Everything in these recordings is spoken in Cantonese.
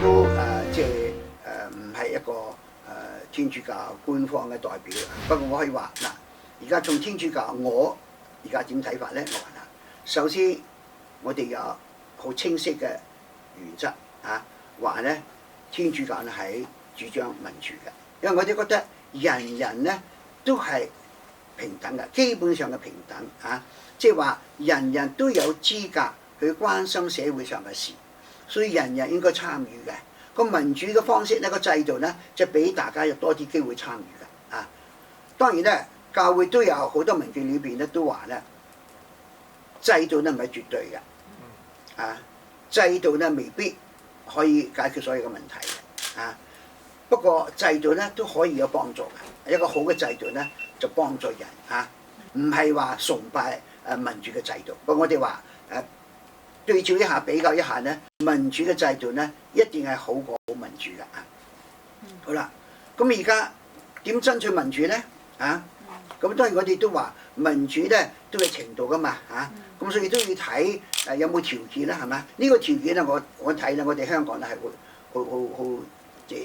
都即係唔係一個天主教官方嘅代表。不過我可以話嗱，而家從天主教，我而家點睇法咧？我話啦，首先我哋有好清晰嘅原則啊，話咧天主教咧係主張民主嘅，因為我哋覺得人人咧都係平等嘅，基本上嘅平等啊，即係話人人都有資格去關心社會上嘅事，所以人人應該參與嘅。個民主嘅方式咧，個制度咧就俾大家有多啲機會參與嘅啊。當然咧，教會都有好多文件裏邊咧都話咧，制度咧唔係絕對嘅，啊，制度咧未必可以解決所有嘅問題嘅，啊，不過制度咧都可以有幫助嘅。一個好嘅制度咧就幫助人啊，唔係話崇拜民主嘅制度。不過我哋話對照一下，比較一下咧，民主嘅制度咧一定係好過冇民主嘅啊。好啦，咁而家點爭取民主咧？啊，咁當然我哋都話民主咧都有程度噶嘛嚇，咁所以都要睇有冇條件啦，係咪？呢個條件咧，我睇咧，我哋香港咧係會好即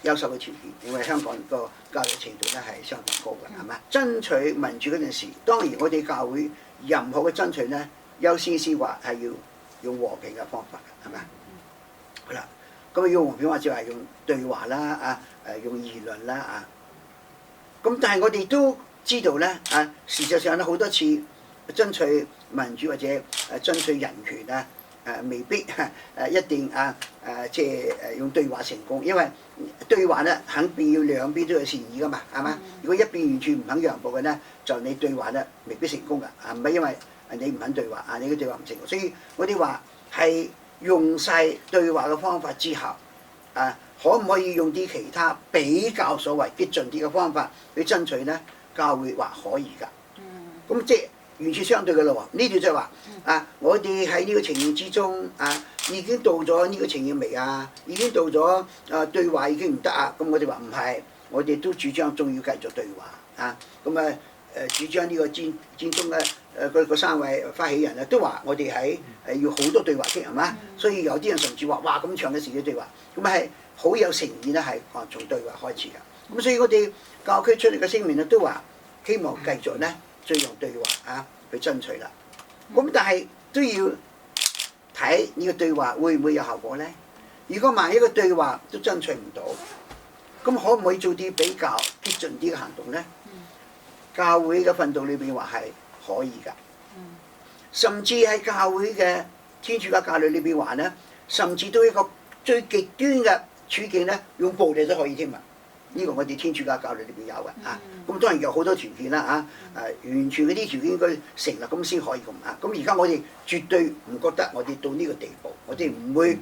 係優秀嘅條件，因為香港個教育程度咧係相當高嘅，係咪？爭取民主嗰陣時，當然我哋教會任何嘅爭取咧，優先話係要用和平嘅方法嘅，係咪？好啦，咁用和平話就係用對話啦，啊用議論啦，啊。咁但係我哋都知道咧，啊，事實上咧好多次爭取民主或者爭取人權啊，未必一定即係用對話成功，因為對話咧肯定要兩邊都有善意噶嘛，係嘛？如果一邊完全唔肯讓步嘅咧，就你對話咧未必成功噶，啊唔係因為你唔肯對話，啊你嘅對話唔成功，所以我哋話係用晒對話嘅方法之後，啊。可唔可以用啲其他比較所謂激進啲嘅方法去爭取咧？教會話可以㗎。咁即係完全相對嘅咯喎。呢度就係話我哋喺呢個情形之中已經到咗呢個情形未啊？已經到咗對話已經唔得啊！咁我哋話唔係，我哋都主張仲要繼續對話啊！咁主張呢個佔中嘅嗰三位發起人咧都話我哋喺要好多對話添係嘛？所以有啲人甚至話哇咁長嘅時間對話，咁係。好有誠意咧，係從對話開始嘅。咁所以我哋教區出嚟嘅聲明咧，都話希望繼續咧，再用對話去爭取啦。咁但係都要睇呢個對話會唔會有效果咧？如果萬一個對話都爭取唔到，咁可唔可以做啲比較激進啲嘅行動咧？教會嘅訓導裏邊話係可以㗎，甚至喺教會嘅天主教教理裏邊話咧，甚至都一個最極端嘅處境咧，用暴力都可以添啊！呢個我哋天主教教理裏邊有嘅啊。咁當然有好多條件啦完全嗰啲條件應該成立咁先可以咁啊。咁而家我哋絕對唔覺得我哋到呢個地步，我哋唔會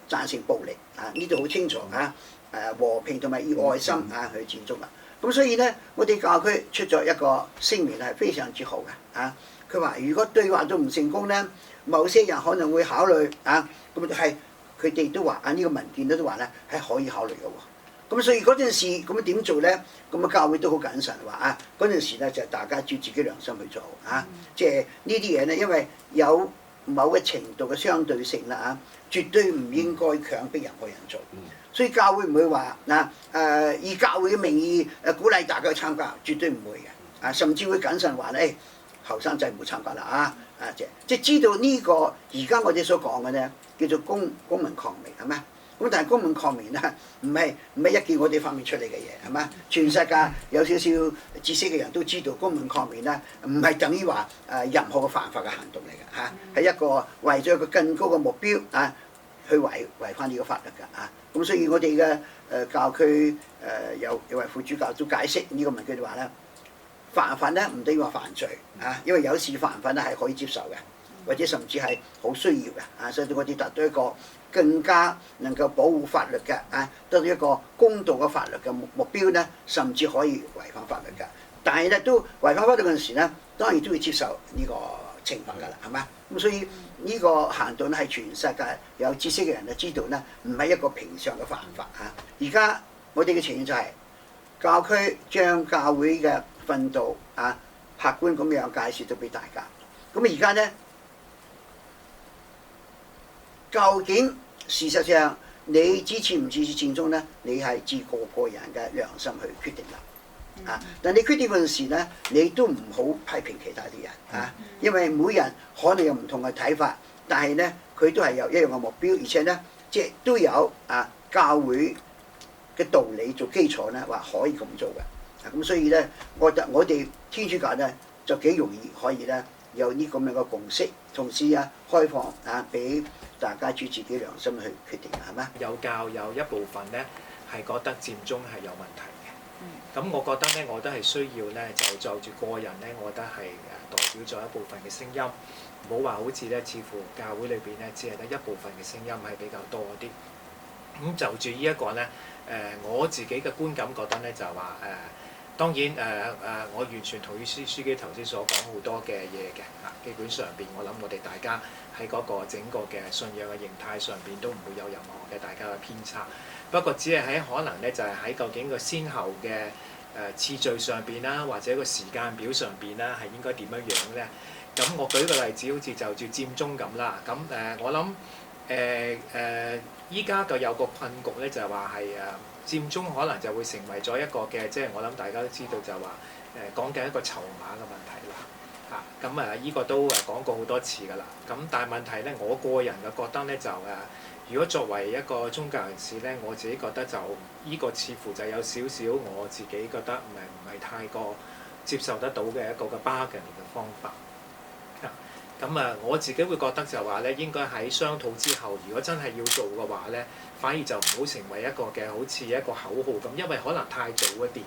贊成暴力啊！呢度好清楚和平同埋以愛心去戰爭啊！咁所以咧，我哋教區出咗一個聲明係非常之好嘅啊！佢話如果對話都唔成功咧，某些人可能會考慮咁係。佢哋都話呢個文件都話咧係可以考慮嘅喎，咁所以嗰陣時咁點做咧？咁教會都好謹慎話嗰陣時咧就大家照自己良心去做即係呢啲嘢咧，因為有某個程度嘅相對性啦絕對唔應該強迫任何人做，所以教會唔會話以教會嘅名義鼓勵大家去參加，絕對唔會嘅甚至會謹慎話咧，後生仔唔好參加啦即係知道呢個而家我哋所講嘅咧。叫做公民抗命係咪？咁但係公民抗命咧，唔係一件我哋發明出嚟嘅嘢係咪？全世界有少少知識嘅人都知道公民抗命咧，唔係等於話任何嘅犯法嘅行動嚟嘅係一個為咗一個更高嘅目標去違反呢個法律嘅咁所以我哋嘅教區有位副主教都解釋呢個文句話咧，犯法咧唔等於話犯罪因為有時犯法咧係可以接受嘅。或者甚至係好需要嘅所以我哋達到一個更加能夠保護法律嘅得到一個公道嘅法律嘅目標咧，甚至可以違反法律嘅。但係咧都違反法律嗰陣時咧，當然都要接受呢個懲罰㗎啦，係嘛？咁所以呢個行動咧係全世界有知識嘅人就知道咧，唔係一個平常嘅犯法而家我哋嘅情形就係教區將教會嘅訓導客觀咁樣介紹到俾大家。咁而家咧。究竟事實上你支持唔支持佔中咧？你係自個人嘅良心去決定啦。但你決定嗰陣時咧，你都唔好批評其他啲人啊，因為每人可能有唔同嘅睇法，但係咧佢都係有一樣嘅目標，而且咧即係都有教會嘅道理做基礎咧，話可以咁做嘅。咁所以咧，我覺得我哋天主教咧就幾容易可以咧有呢咁樣嘅共識，同時開放俾大家照自己良心去決定，係咪？有教有一部分咧係覺得佔中係有問題。咁我覺得咧，我都係需要咧，就住個人咧，我覺得係代表咗一部分嘅聲音，唔好話好似咧，似乎教會裏邊咧，只係得一部分嘅聲音係比較多啲。咁就住呢一個咧，我自己嘅觀感覺得咧，就係話當然我完全同意書記頭先所講好多嘅嘢嘅。基本上邊，我諗我哋大家喺嗰個整個嘅信仰嘅形態上邊都唔會有任何嘅大家嘅偏差。不過只係喺可能咧，就係喺究竟個先後嘅次序上邊啦，或者個時間表上邊啦，係應該點樣樣咧？咁我舉個例子，好似就住佔中咁啦。咁我諗依家就有個困局咧，就係話係佔中可能就會成為咗一個嘅，即係我諗大家都知道就話講緊一個籌碼嘅問題啦。咁依個都講過好多次㗎啦。咁但係問題咧，我個人嘅覺得咧就如果作為一個宗教人士咧，我自己覺得就呢個似乎就有少少我自己覺得唔係太過接受得到嘅一個嘅 bargaining 嘅方法。咁我自己會覺得就話咧，應該喺商討之後，如果真係要做嘅話咧，反而就唔好成為一個嘅好似一個口號咁，因為可能太早一啲。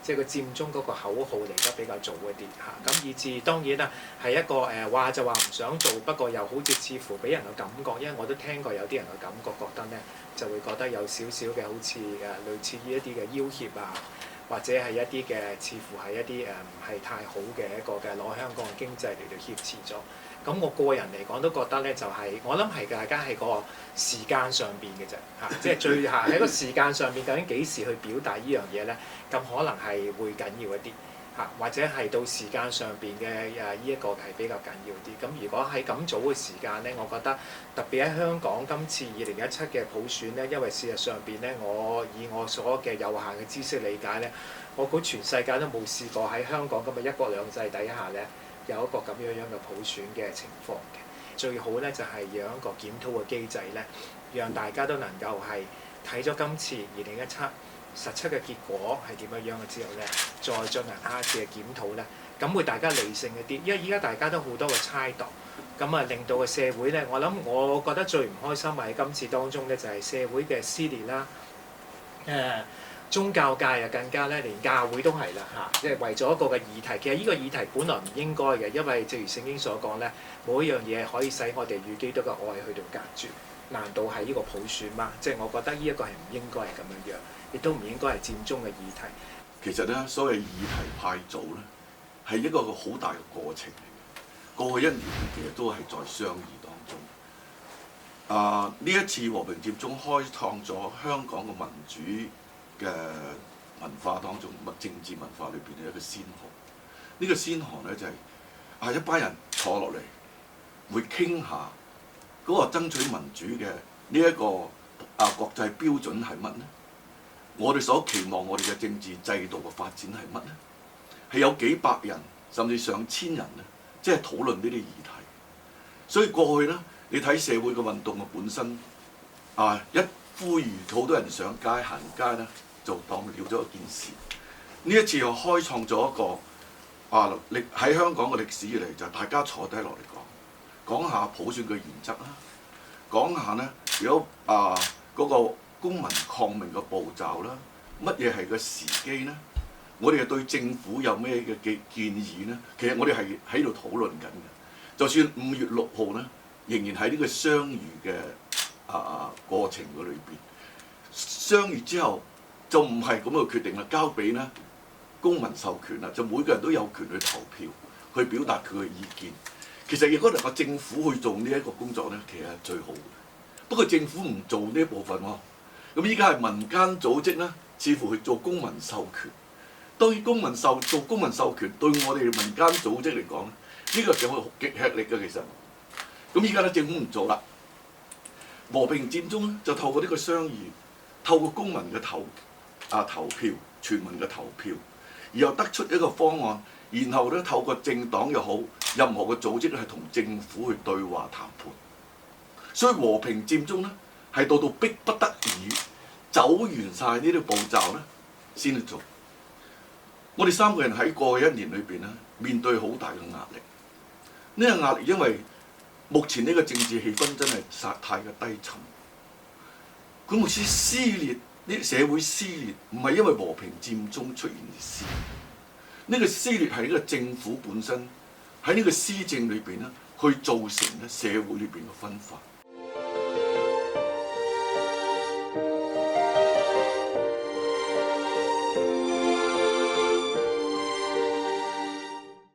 即係個佔中嗰個口號嚟得比較早一啲咁以至當然啦，係一個話就話唔想做，不過又好似乎俾人嘅感覺，因為我都聽過有啲人嘅感覺覺得咧，就會覺得有少少嘅好似類似於一啲嘅要挾或者係一啲嘅似乎係一啲唔係太好嘅一個嘅攞香港嘅經濟嚟到挾持咗。咁我個人嚟講都覺得咧，就係我諗係大家係個時間上邊嘅啫即係最下喺個時間上邊，究竟幾時去表達呢樣嘢咧？咁可能係會緊要一啲或者係到時間上邊嘅呢一個係比較緊要啲。咁如果喺咁早嘅時間咧，我覺得特別喺香港今次2017嘅普選咧，因為事實上邊咧，以我所嘅有限嘅知識理解咧，我估全世界都冇試過喺香港咁嘅一國兩制底下咧，有一個咁樣嘅普選嘅情況嘅。最好咧就係有一個檢討嘅機制咧，讓大家都能夠係睇咗今次2017實質嘅結果係點樣嘅之後咧，再進行下一次嘅檢討咧，咁會大家理性一啲。因為依家大家都好多嘅猜度，咁令到個社會咧，我覺得最唔開心喺今次當中咧，就係社會嘅撕裂啦。宗教界更加咧，連教會都係啦即係為咗一個嘅議題。其實呢個議題本來唔應該嘅，因為正如聖經所講咧，冇一樣嘢可以使我哋與基督嘅愛去到隔絕。難道係呢個普選嗎？即係我覺得呢一個係唔應該係咁樣樣，亦都唔應該係佔中嘅議題。其實咧，所謂議題派組咧，係一個好大嘅過程嚟嘅。過去1年其實都係在商議當中。呢一次和平佔中開創咗香港嘅民主嘅文化當中，政治文化裏邊嘅一個先河。呢個先河咧就係一班人坐落嚟，會傾下嗰個爭取民主嘅呢一個國際標準係乜呢？我哋所期望我哋嘅政治制度嘅發展係乜呢？係有幾百人甚至上千人咧，即係討論呢啲議題。所以過去咧，你睇社會嘅運動嘅本身一呼籲好多人上街行街咧，就當了咗一件事。呢一次又開創咗一個喺香港嘅歷史以嚟，就大家坐低落嚟講下普選嘅原則啦，講下咧如果嗰個公民抗命嘅步驟啦，乜嘢係個時機咧？我哋對政府有咩嘅建議咧？其實我哋係喺度討論緊嘅。就算5月6號咧，仍然喺呢個相遇嘅過程嗰裏邊。相遇之後就唔係咁嘅決定啦，交俾咧公民授權啦，就每個人都有權去投票，去表達佢嘅意見。其實如果能夠政府去做呢一個工作咧，其實係最好嘅。不過政府唔做呢一部分喎。咁依家係民間組織咧，似乎去做公民授權。當然做公民授權對我哋民間組織嚟講咧，呢個就係極吃力嘅其實。咁依家咧政府唔做啦，和平佔中咧就透過呢個商議，透過公民嘅投票、全民嘅投票，然後得出一個方案，然後咧透過政黨又好，任何嘅組織係同政府去對話談判。所以和平佔中咧係到逼不得已走完晒呢啲步驟咧先去做。我哋3個人喺過去1年裏邊咧面對好大嘅壓力。呢個壓力因為目前呢個政治氣氛真係實太嘅低沉。佢目前撕裂，呢社會撕裂唔係因為和平佔中出現嘅撕裂，呢個撕裂係呢個政府本身喺呢個施政裏邊咧去造成咧社會裏邊嘅分化。